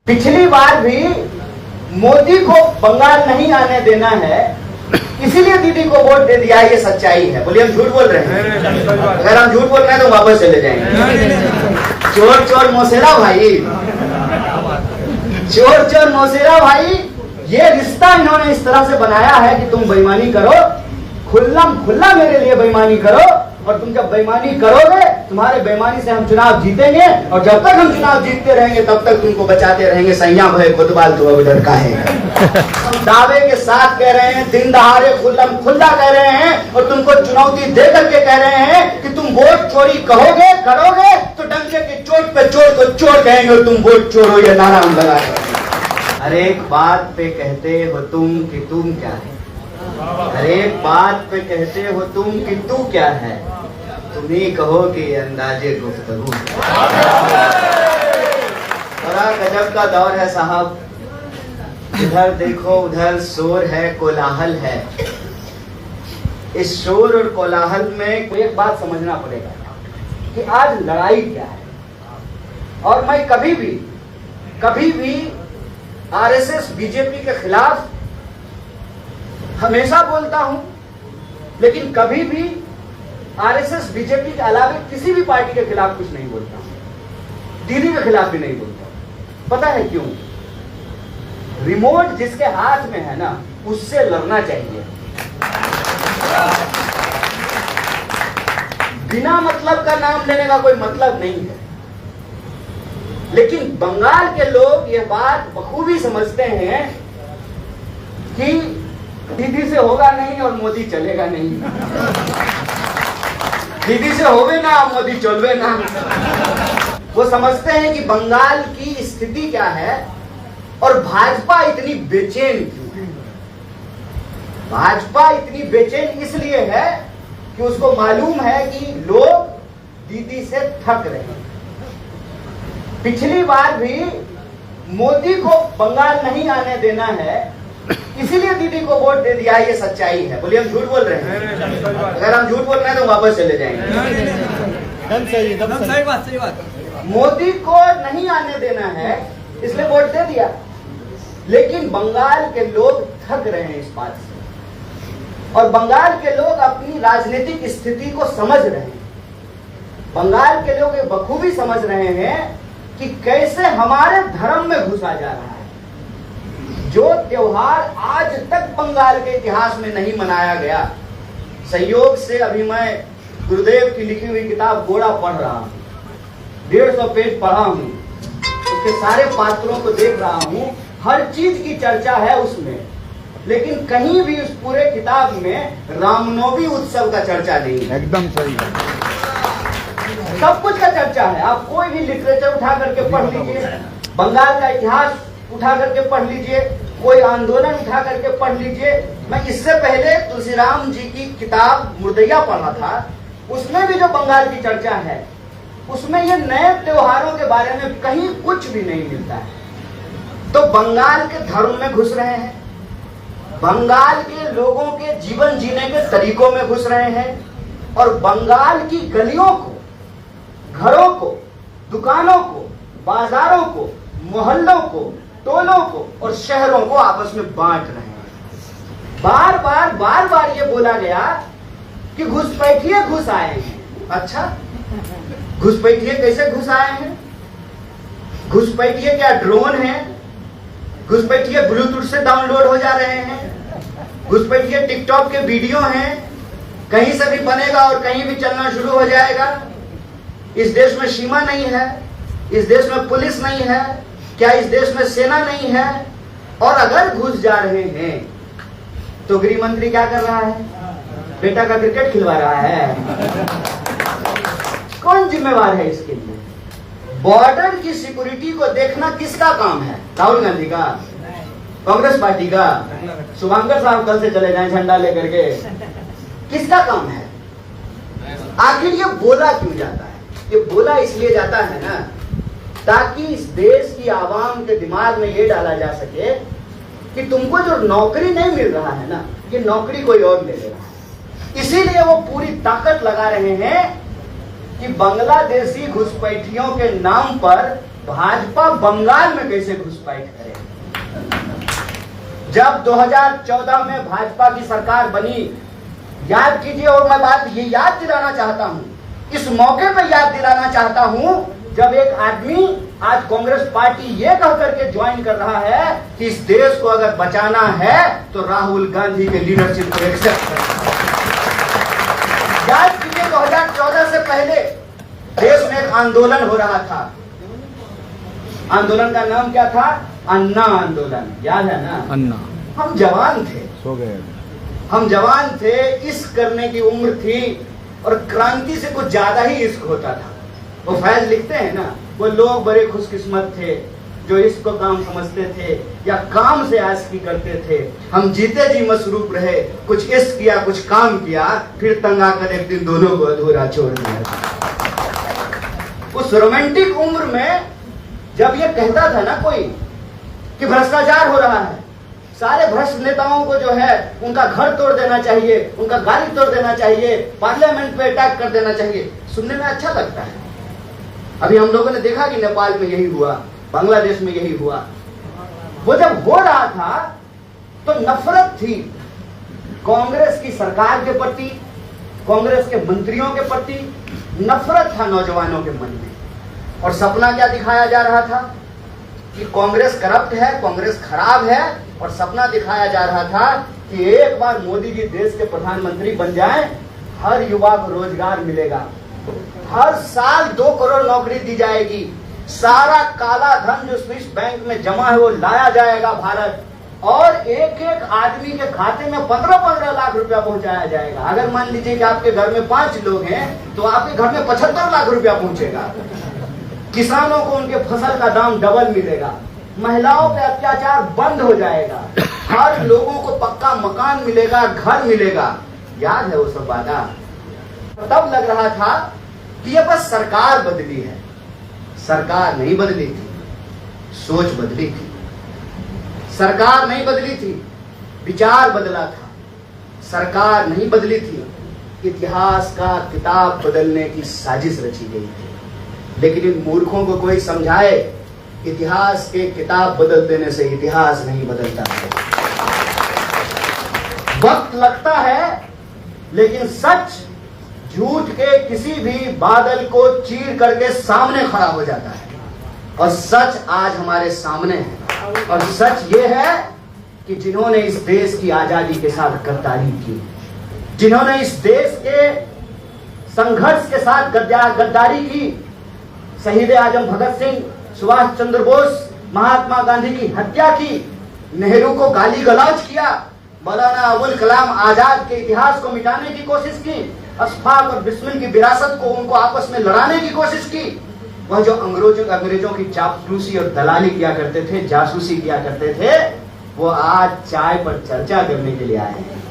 पिछली बार भी मोदी को बंगाल नहीं आने देना है, इसीलिए दीदी को वोट दे दिया। ये सच्चाई है। बोलिए हम झूठ बोल रहे हैं? अगर हम झूठ बोल रहे हैं तो वापस चले जाएंगे। चोर चोर मौसेरा भाई, चोर चोर मौसेरा भाई, ये रिश्ता इन्होंने इस तरह से बनाया है कि तुम बेईमानी करो, खुल्लम खुल्ला मेरे लिए बेईमानी करो, और तुम जब बेईमानी करोगे तुम्हारे बेईमानी से हम चुनाव जीतेंगे, और जब तक हम चुनाव जीतते रहेंगे तब तक तुमको बचाते रहेंगे। सैया भय खुदबाल तो अब डर का है। हम दावे के साथ कह रहे हैं, दिन दहाड़े खुल्लम खुल्ला कह रहे हैं, और तुमको चुनौती दे करके कह रहे हैं कि तुम वोट चोरी कहोगे करोगे तो डंके की चोट पे चोर को चोर कहेंगे और तुम वोट चोर हो, ये नारा हम लगा रहे हैं। हर एक बात पे कहते हो तुम कि तुम क्या है, हर एक बात पे कहते हो तुम कि तू क्या है, तुम ही कहो कि अंदाजे गुफ्तगू। बड़ा गजब का दौर है साहब, इधर देखो उधर शोर है, कोलाहल है। इस शोर और कोलाहल में कोई एक बात समझना पड़ेगा कि आज लड़ाई क्या है। और मैं कभी भी आरएसएस बीजेपी के खिलाफ हमेशा बोलता हूं, लेकिन कभी भी आरएसएस बीजेपी के अलावा किसी भी पार्टी के खिलाफ कुछ नहीं बोलता हूं, दीदी के खिलाफ भी नहीं बोलता। पता है क्यों? रिमोट जिसके हाथ में है ना, उससे लड़ना चाहिए। बिना मतलब का नाम लेने का कोई मतलब नहीं है। लेकिन बंगाल के लोग ये बात बखूबी समझते हैं कि दीदी से होगा नहीं और मोदी चलेगा नहीं। दीदी से होवे ना, मोदी चलवे ना। वो समझते हैं कि बंगाल की स्थिति क्या है और भाजपा इतनी बेचैन क्यों है। भाजपा इतनी बेचैन इसलिए है कि उसको मालूम है कि लोग दीदी से थक रहे हैं। पिछली बार भी मोदी को बंगाल नहीं आने देना है, इसीलिए दीदी को वोट दे दिया। ये सच्चाई है। बोलिए हम झूठ बोल रहे हैं? अगर हम झूठ बोल रहे हैं तो वापस चले जाएंगे। सही बात। मोदी को नहीं आने देना है इसलिए वोट दे दिया। लेकिन बंगाल के लोग थक रहे हैं इस बात से, और बंगाल के लोग अपनी राजनीतिक स्थिति को समझ रहे हैं। बंगाल के लोग ये बखूबी समझ रहे हैं कि कैसे हमारे धर्म में घुसा जा रहा है। जो त्योहार आज तक बंगाल के इतिहास में नहीं मनाया गया, संयोग से अभी मैं गुरुदेव की लिखी हुई किताब गोड़ा पढ़ रहा हूँ, 150 पेज पढ़ा हूँ, उसके सारे पात्रों को देख रहा हूँ, हर चीज की चर्चा है उसमें। लेकिन कहीं भी उस पूरे किताब में रामनवमी उत्सव का चर्चा नहीं है। एकदम सही है। सब कुछ का चर्चा है। आप कोई भी लिटरेचर उठा करके पढ़ लीजिए, बंगाल का इतिहास उठा करके पढ़ लीजिए, कोई आंदोलन उठा करके पढ़ लीजिए। मैं इससे पहले तुलसीराम जी की किताब मुर्दैया पढ़ा था, उसमें भी जो बंगाल की चर्चा है उसमें ये नए त्योहारों के बारे में कहीं कुछ भी नहीं मिलता है। तो बंगाल के धर्म में घुस रहे हैं, बंगाल के लोगों के जीवन जीने के तरीकों में घुस रहे हैं, और बंगाल की गलियों को, घरों को, दुकानों को, बाजारों को, मोहल्लों को, टोलों को और शहरों को आपस में बांट रहे हैं। बार बार ये बोला गया कि घुसपैठिए घुस आए हैं। अच्छा, घुसपैठिए कैसे घुस आए हैं? घुसपैठिए क्या ड्रोन है? घुसपैठिए ब्लूटूथ से डाउनलोड हो जा रहे हैं? घुसपैठिए टिकटॉक के वीडियो हैं, कहीं से भी बनेगा और कहीं भी चलना शुरू हो जाएगा। इस देश में सीमा नहीं है, इस देश में पुलिस नहीं है, क्या इस देश में सेना नहीं है? और अगर घुस जा रहे हैं तो गृह मंत्री क्या कर रहा है? बेटा का क्रिकेट खिलवा रहा है। कौन जिम्मेवार है इसके लिए? बॉर्डर की सिक्योरिटी को देखना किसका काम है? राहुल गांधी का? कांग्रेस पार्टी का? शुभंकर साहब कल से चले जाएं झंडा लेकर के? किसका काम है? आखिर ये बोला क्यों जाता है? ये बोला इसलिए जाता है ना, ताकि इस देश की आवाम के दिमाग में ये डाला जा सके कि तुमको जो नौकरी नहीं मिल रहा है ना, ये नौकरी कोई और ले ले रहा है। इसीलिए वो पूरी ताकत लगा रहे हैं कि बांग्लादेशी घुसपैठियों के नाम पर भाजपा बंगाल में कैसे घुसपैठ करे। जब 2014 में भाजपा की सरकार बनी, याद कीजिए, और मैं बात ये याद दिलाना चाहता हूं, इस मौके पर याद दिलाना चाहता हूं, जब एक आदमी आज कांग्रेस पार्टी ये कह करके ज्वाइन कर रहा है कि इस देश को अगर बचाना है तो राहुल गांधी के लीडरशिप को एक्सेप्ट करना। याद कीजिए 2014 से पहले देश में एक आंदोलन हो रहा था। आंदोलन का नाम क्या था? अन्ना आंदोलन। याद है ना? अन्ना। हम जवान थे, सो गए। हम जवान थे, इश्क करने की उम्र थी और क्रांति से कुछ ज्यादा ही इश्क होता था। वो फैज लिखते हैं ना, वो लोग बड़े खुशकिस्मत थे जो इश्क को काम समझते थे या काम से आशिकी करते थे। हम जीते जी मसरूफ रहे, कुछ इश्क किया, कुछ काम किया, फिर तंग आकर एक दिन दोनों को अधूरा छोड़ दिया। उस रोमांटिक उम्र में जब ये कहता था ना कोई कि भ्रष्टाचार हो रहा है, सारे भ्रष्ट नेताओं को जो है उनका घर तोड़ देना चाहिए, उनका गाड़ी तोड़ देना चाहिए, पार्लियामेंट पे अटैक कर देना चाहिए, सुनने में अच्छा लगता है। अभी हम लोगों ने देखा कि नेपाल में यही हुआ, बांग्लादेश में यही हुआ। वो जब हो रहा था तो नफरत थी कांग्रेस की सरकार के प्रति, कांग्रेस के मंत्रियों के प्रति नफरत था नौजवानों के मन में। और सपना क्या दिखाया जा रहा था कि कांग्रेस करप्ट है, कांग्रेस खराब है, और सपना दिखाया जा रहा था कि एक बार मोदी जी देश के प्रधानमंत्री बन जाएं, हर युवा को रोजगार मिलेगा, हर साल 2 करोड़ नौकरी दी जाएगी, सारा काला धन जो स्विस बैंक में जमा है वो लाया जाएगा भारत, और एक एक आदमी के खाते में 15-15 लाख रुपया पहुंचाया जाएगा। अगर मान लीजिए कि आपके घर में 5 लोग हैं तो आपके घर में 75 लाख रुपया पहुंचेगा। किसानों को उनके फसल का दाम डबल मिलेगा, महिलाओं पे अत्याचार बंद हो जाएगा, हर लोगों को पक्का मकान मिलेगा, घर मिलेगा। याद है वो सब वादा? तब लग रहा था कि ये बस सरकार बदली है। सरकार नहीं बदली थी, सोच बदली थी। सरकार नहीं बदली थी, विचार बदला था। सरकार नहीं बदली थी, इतिहास का किताब बदलने की साजिश रची गई थी। लेकिन इन मूर्खों को कोई समझाए, इतिहास के किताब बदल देने से इतिहास नहीं बदलता है। वक्त लगता है, लेकिन सच झूठ के किसी भी बादल को चीर करके सामने खड़ा हो जाता है। और सच आज हमारे सामने है, और सच ये है कि जिन्होंने इस देश की आजादी के साथ गद्दारी की, जिन्होंने इस देश के संघर्ष के साथ गद्दारी की, शहीद आजम भगत सिंह, सुभाष चंद्र बोस, महात्मा गांधी की हत्या की, नेहरू को गाली गलौज किया, मौलाना अबुल कलाम आजाद के इतिहास को मिटाने की कोशिश की, अशफाक और बिस्मिल की विरासत को उनको आपस में लड़ाने की कोशिश की। वह जो अंग्रेजों की चापलूसी और दलाली किया करते थे, जासूसी किया करते थे, वो आज चाय पर चर्चा करने के लिए आए हैं।